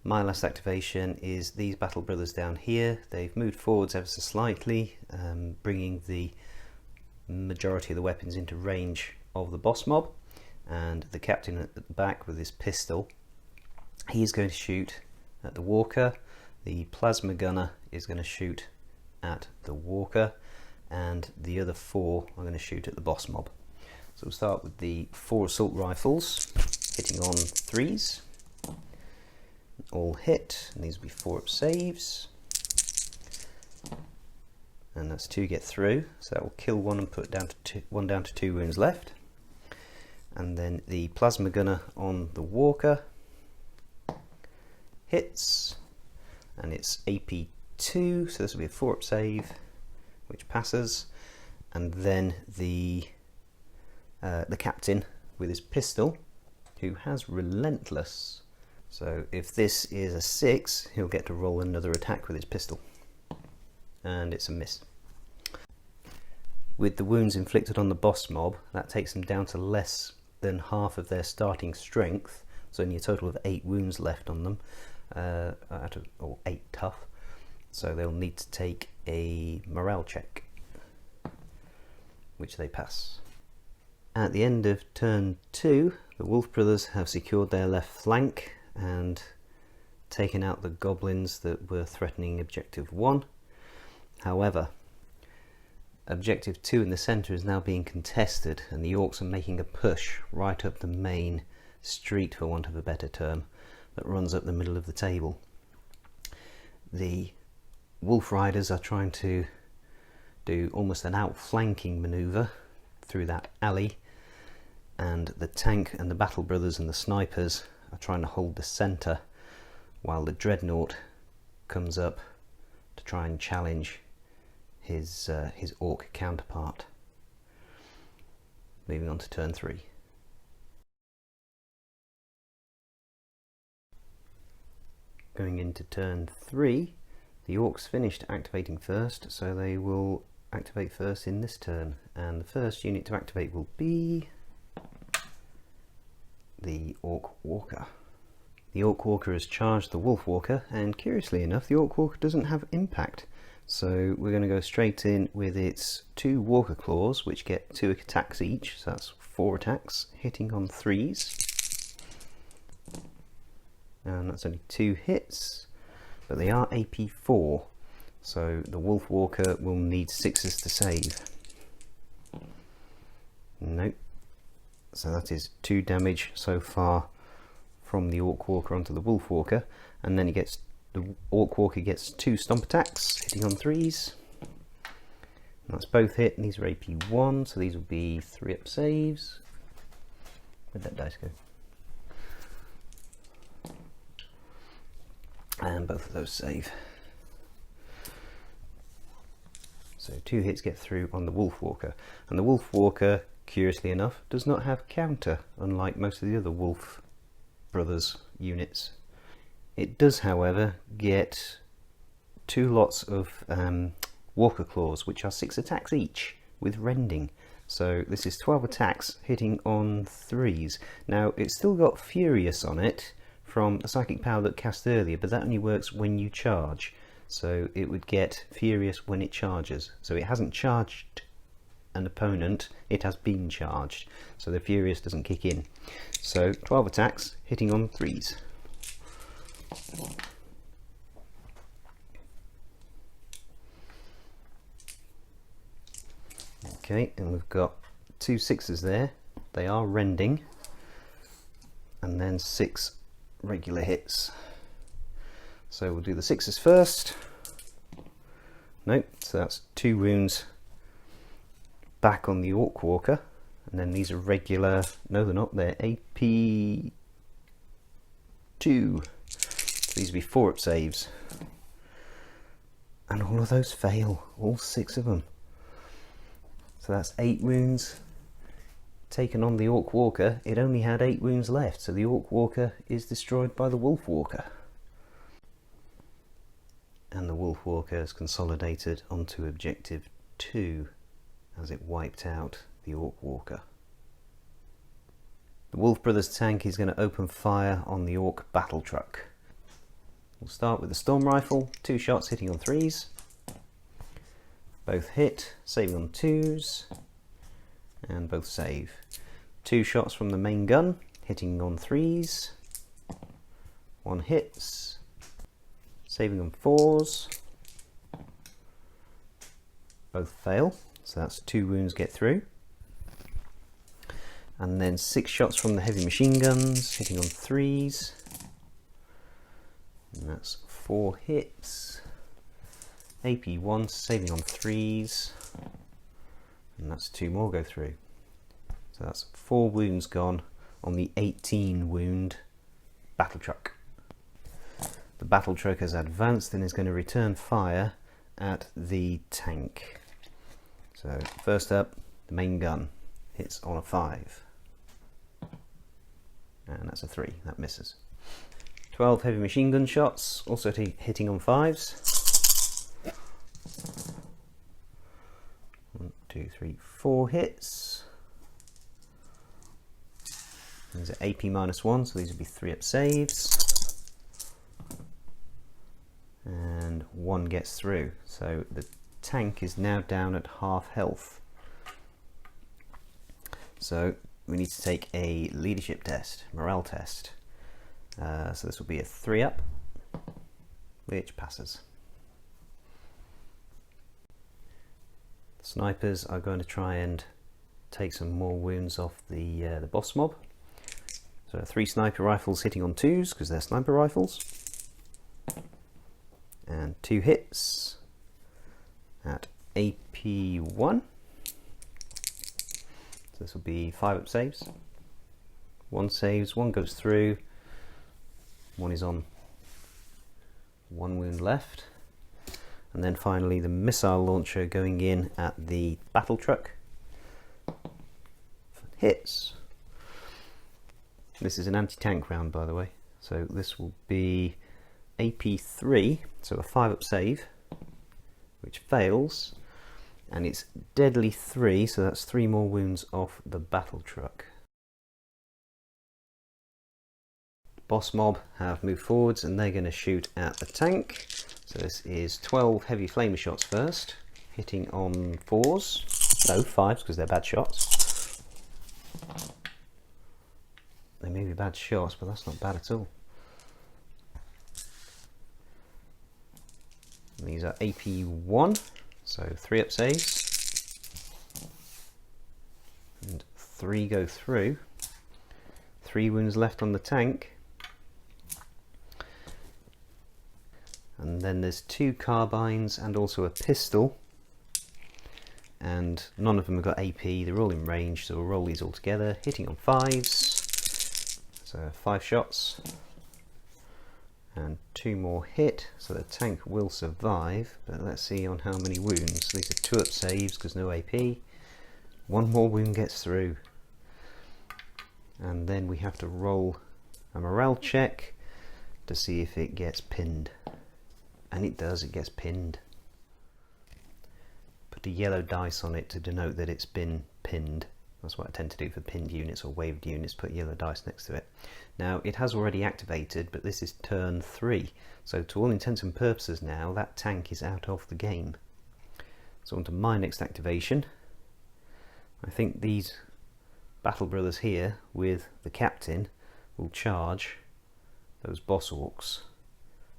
Speaker 1: My last activation is these Battle Brothers down here. They've moved forwards ever so slightly, bringing the majority of the weapons into range of the boss mob, and the captain at the back with his pistol, he's going to shoot at the walker. The plasma gunner is going to shoot at the walker, and the other 4 are going to shoot at the boss mob. So we'll start with the 4 assault rifles, hitting on 3s. All hit, and these will be 4 up saves. And that's 2 get through, so that will kill 1 and put down to 1 down to 2 wounds left. And then the plasma gunner on the walker hits, and it's AP 2, so this will be a 4 up save, which passes. And then the captain with his pistol, who has relentless, so if this is a 6, he'll get to roll another attack with his pistol, and it's a miss. With the wounds inflicted on the boss mob, that takes them down to less than half of their starting strength, so only a total of 8 wounds left on them, or 8 tough, so they'll need to take a morale check, which they pass. At the end of turn 2, the Wolf Brothers have secured their left flank and taken out the goblins that were threatening objective 1. However, objective 2 in the centre is now being contested, and the Orcs are making a push right up the main street, for want of a better term, that runs up the middle of the table. The Wolf Riders are trying to do almost an outflanking manoeuvre through that alley, and the tank and the Battle Brothers and the snipers are trying to hold the centre while the dreadnought comes up to try and challenge his orc counterpart. Moving on to turn 3. Going into turn 3, the orcs finished activating first, so they will activate first in this turn, and the first unit to activate will be the Orc Walker. The Orc Walker has charged the Wolf Walker, and curiously enough the Orc Walker doesn't have impact, so we're going to go straight in with its 2 Walker Claws, which get 2 attacks each, so that's 4 attacks, hitting on 3s, and that's only 2 hits, but they are AP 4, so the Wolf Walker will need 6s to save. Nope. So that is 2 damage so far from the Orc Walker onto the Wolf Walker, and then the Orc Walker gets 2 stomp attacks, hitting on 3s. And that's both hit, and these are AP 1, so these will be 3-up saves. Where'd that dice go? And both of those save. So 2 hits get through on the Wolf Walker, and the Wolf Walker, curiously enough, does not have counter, unlike most of the other Wolf Brothers units. It does, however, get 2 lots of Walker Claws, which are 6 attacks each, with rending. So this is 12 attacks, hitting on 3s. Now, it's still got Furious on it from the psychic power that cast earlier, but that only works when you charge. So it would get Furious when it charges. So it hasn't charged an opponent, it has been charged. So the Furious doesn't kick in. So 12 attacks, hitting on 3s. Okay, and we've got 2 6s there. They are rending. And then 6 regular hits. So we'll do the 6s first. Nope, so that's 2 wounds back on the Orc Walker. And then these are regular, no they're not, they're AP 2. So these will be 4-up saves. And all of those fail, all 6 of them. So that's 8 wounds taken on the Orc Walker. It only had 8 wounds left, so the Orc Walker is destroyed by the Wolf Walker. And the Wolf Walker is consolidated onto objective 2 as it wiped out the Orc Walker. The Wolf Brothers tank is going to open fire on the Orc battle truck. We'll start with the Storm Rifle, 2 shots hitting on 3s. Both hit, saving on 2s, and both save. 2 shots from the main gun, hitting on 3s. 1 hits, saving on 4s. Both fail, so that's 2 wounds get through. And then 6 shots from the heavy machine guns, hitting on 3s. And that's 4 hits. AP 1, saving on 3s. And that's 2 more go through. So that's 4 wounds gone on the 18 wound battle truck. The battle truck has advanced and is going to return fire at the tank. So first up, the main gun hits on a 5. And that's a 3, that misses. 12 heavy machine gun shots, also hitting on 5s. 1, 2, 3, 4 hits. These are AP -1, so these would be 3-up saves. And 1 gets through, so the tank is now down at half health. So we need to take a leadership test, morale test. So this will be a 3-up, which passes. The snipers are going to try and take some more wounds off the boss mob. So 3 sniper rifles hitting on 2s because they're sniper rifles. And 2 hits at AP1. So this will be 5 up saves. 1 saves, 1 goes through, 1 is on 1 wound left. And then finally the missile launcher going in at the battle truck. Hits. This is an anti-tank round, by the way. So this will be AP3, so a 5 up save, which fails. And it's deadly 3, so that's 3 more wounds off the battle truck. Boss mob have moved forwards and they're going to shoot at the tank. So this is 12 heavy flamer shots first, hitting on 4s, no 5s because they're bad shots. They may be bad shots, but that's not bad at all. And these are AP1, so 3 up saves, and 3 go through. 3 wounds left on the tank. And then there's 2 carbines and also a pistol, and none of them have got AP. They're all in range, so we'll roll these all together, hitting on 5s, so 5 shots and 2 more hit, so the tank will survive. But let's see on how many wounds. These are 2 up saves because no AP. 1 more wound gets through, and then we have to roll a morale check to see if it gets pinned. And it does, it gets pinned. Put a yellow dice on it to denote that it's been pinned. That's what I tend to do for pinned units or waved units, put yellow dice next to it. Now it has already activated, but this is turn 3. So to all intents and purposes now, that tank is out of the game. So on to my next activation. I think these Battle Brothers here with the captain will charge those boss orcs.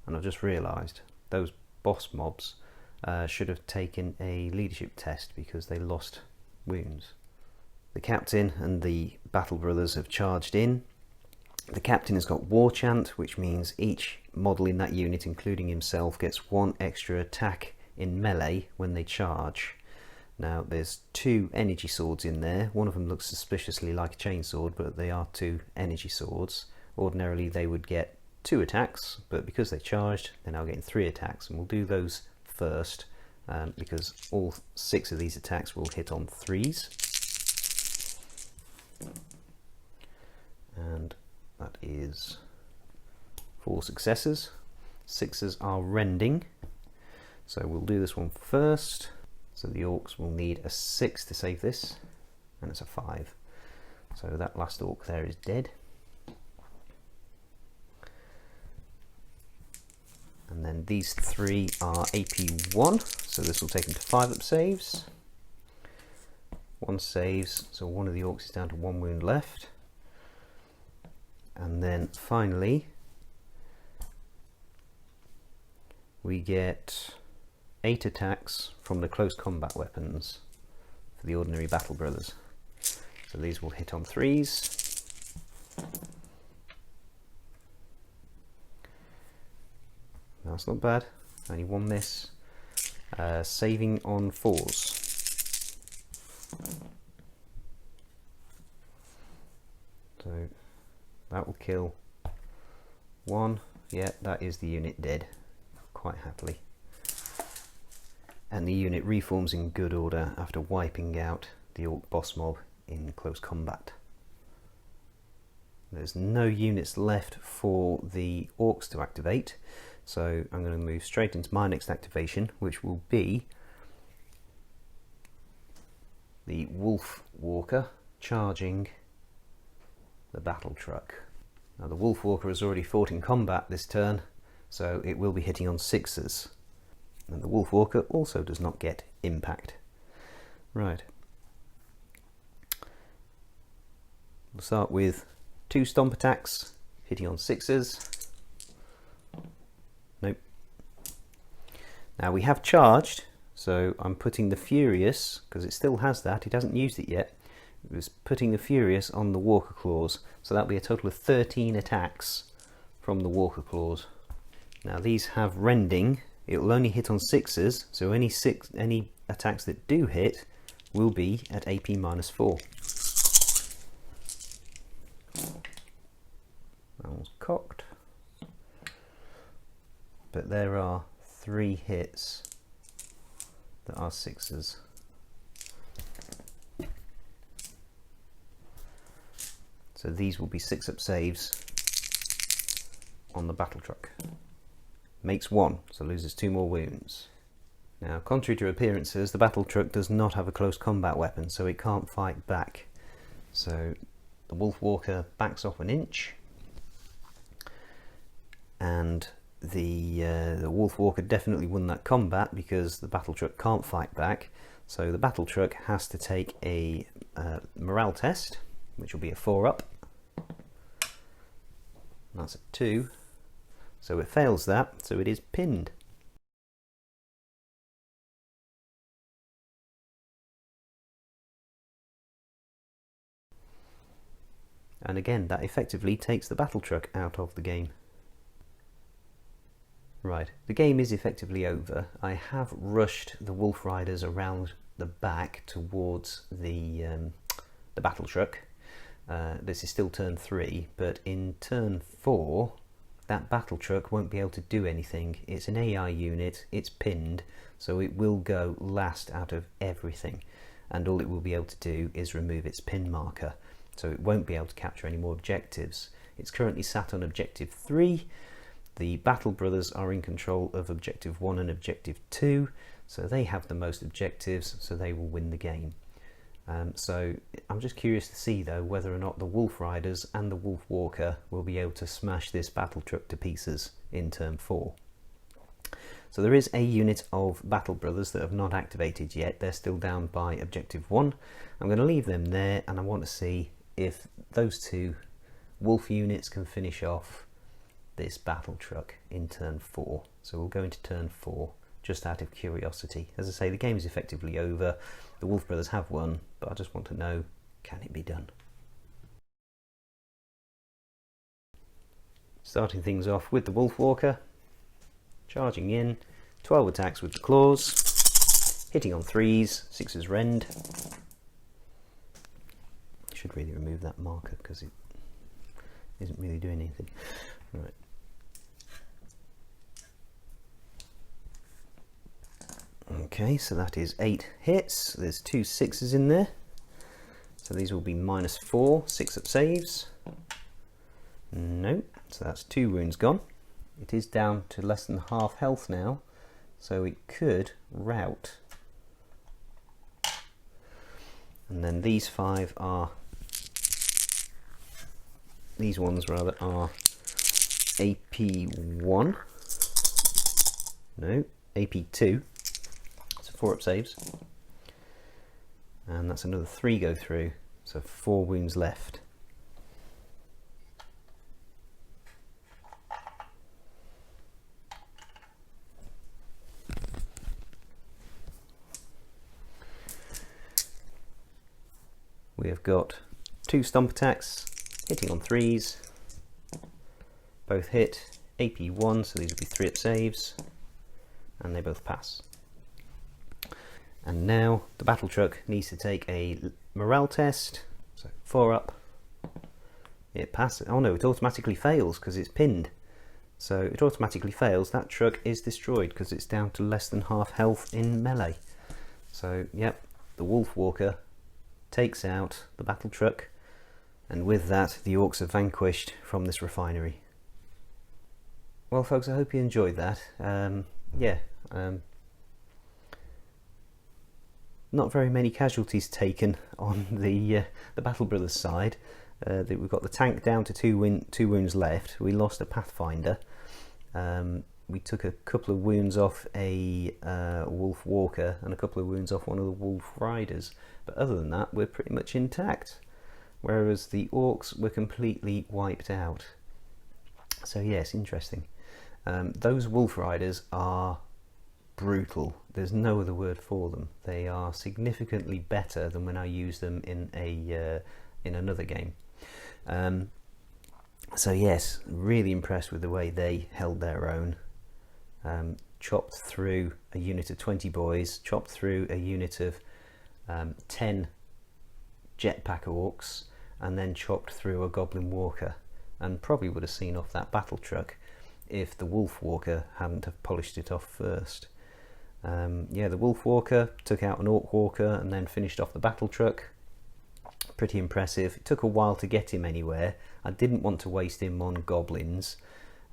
Speaker 1: And I've just realised those boss mobs should have taken a leadership test because they lost wounds. The captain and the Battle Brothers have charged in. The captain has got War Chant, which means each model in that unit, including himself, gets 1 extra attack in melee when they charge. Now there's 2 energy swords in there. One of them looks suspiciously like a chainsword, but they are 2 energy swords. Ordinarily they would get 2 attacks, but because they charged, they're now getting 3 attacks, and we'll do those first because all 6 of these attacks will hit on 3s. And that is 4 successes. 6s are rending, so we'll do this one first. So the orcs will need a 6 to save this, and it's a 5. So that last orc there is dead. And then these 3 are AP1, so this will take them to 5 up saves. 1 saves, so one of the orcs is down to 1 wound left. And then finally we get 8 attacks from the close combat weapons for the ordinary Battle Brothers. So these will hit on 3s. That's not bad, only 1 miss. Saving on 4s. So that will kill 1. Yeah, that is the unit dead, quite happily. And the unit reforms in good order after wiping out the orc boss mob in close combat. There's no units left for the orcs to activate, so I'm going to move straight into my next activation, which will be the Wolf Walker charging the battle truck. Now the Wolf Walker has already fought in combat this turn, so it will be hitting on 6s. And the Wolf Walker also does not get impact. Right. We'll start with 2 stomp attacks, hitting on 6s. Nope. Now we have charged, so I'm putting the Furious, because it still has that, it hasn't used it yet. It was putting the Furious on the Walker Claws, so that'll be a total of 13 attacks from the Walker Claws. Now these have rending, it will only hit on 6s, so any attacks that do hit will be at AP -4. That one's cocked. But there are 3 hits that are 6s. So these will be 6-up saves on the battle truck. Makes 1, so loses 2 more wounds. Now, contrary to appearances, the battle truck does not have a close combat weapon, so it can't fight back. So the Wolf Walker backs off an inch, and the Wolf Walker definitely won that combat because the battle truck can't fight back. So the battle truck has to take a morale test, which will be a 4-up. That's a 2. So it fails that, so it is pinned. And again, that effectively takes the battle truck out of the game. Right, the game is effectively over. I have rushed the Wolf Riders around the back towards the battle truck. This is still turn 3, but in turn 4, that battle truck won't be able to do anything. It's an AI unit, it's pinned, so it will go last out of everything. And all it will be able to do is remove its pin marker. So it won't be able to capture any more objectives. It's currently sat on objective 3. The Battle Brothers are in control of objective 1 and objective 2, so they have the most objectives, so they will win the game. So I'm just curious to see though whether or not the Wolf Riders and the Wolf Walker will be able to smash this battle truck to pieces in turn 4. So there is a unit of Battle Brothers that have not activated yet. They're still down by objective 1. I'm going to leave them there, and I want to see if those 2 Wolf units can finish off this battle truck in turn 4. So we'll go into turn 4 just out of curiosity. As I say, the game is effectively over. The Wolf Brothers have won, but I just want to know, can it be done? Starting things off with the Wolf Walker, charging in, 12 attacks with the claws, hitting on 3s, 6s rend. Should really remove that marker because it isn't really doing anything. Right. Okay, so that is 8 hits. There's 2 6s in there. So these will be -4, 6-up saves. No, so that's 2 wounds gone. It is down to less than half health now, so it could rout. And then these 5 are, these ones rather, are AP1. No, AP2. 4-up saves, and that's another 3 go through, so 4 wounds left. We have got 2 stomp attacks, hitting on 3s, both hit, AP1, so these will be 3-up saves, and they both pass. And now the battle truck needs to take a morale test, so 4-up, it passes. Oh no, it automatically fails because it's pinned. So it automatically fails, that truck is destroyed because it's down to less than half health in melee. So yep, the Wolf Walker takes out the battle truck, and with that the Orcs are vanquished from this refinery. Well folks, I hope you enjoyed that. Not very many casualties taken on the Battle Brothers side. We've got the tank down to 2 wounds left. We lost a Pathfinder. We took a couple of wounds off a Wolf Walker and a couple of wounds off one of the Wolf Riders. But other than that, we're pretty much intact. Whereas the Orcs were completely wiped out. So yes, interesting. Those Wolf Riders are brutal. There's no other word for them. They are significantly better than when I used them in another game. So yes, really impressed with the way they held their own. chopped through a unit of 20 boys, chopped through a unit of 10 jetpack orcs, and then chopped through a goblin walker, and probably would have seen off that battle truck if the wolf walker hadn't have polished it off first. Yeah, the wolf walker took out an orc walker and then finished off the battle truck. Pretty impressive. It took a while to get him anywhere. I didn't want to waste him on goblins.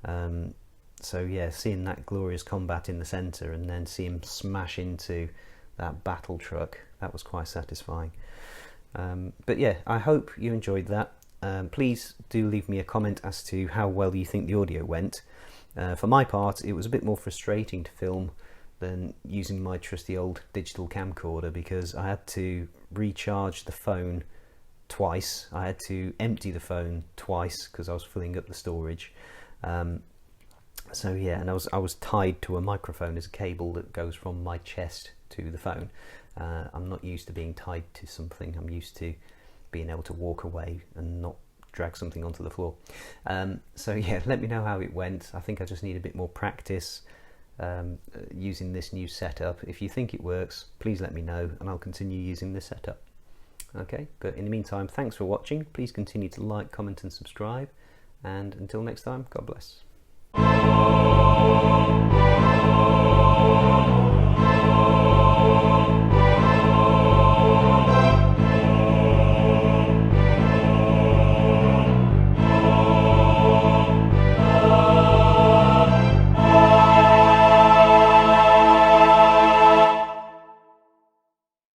Speaker 1: So yeah, seeing that glorious combat in the centre and then see him smash into that battle truck, that was quite satisfying. But yeah, I hope you enjoyed that. Please do leave me a comment as to how well you think the audio went. For my part, it was a bit more frustrating to film than using my trusty old digital camcorder, because I had to recharge the phone twice. I had to empty the phone twice because I was filling up the storage. So yeah, and I was tied to a microphone as a cable that goes from my chest to the phone. I'm not used to being tied to something. I'm used to being able to walk away and not drag something onto the floor. So yeah, let me know how it went. I think I just need a bit more practice using this new setup. If you think it works, please let me know and I'll continue using this setup. Okay, but in the meantime, thanks for watching. Please continue to like, comment and subscribe, and until next time, God bless.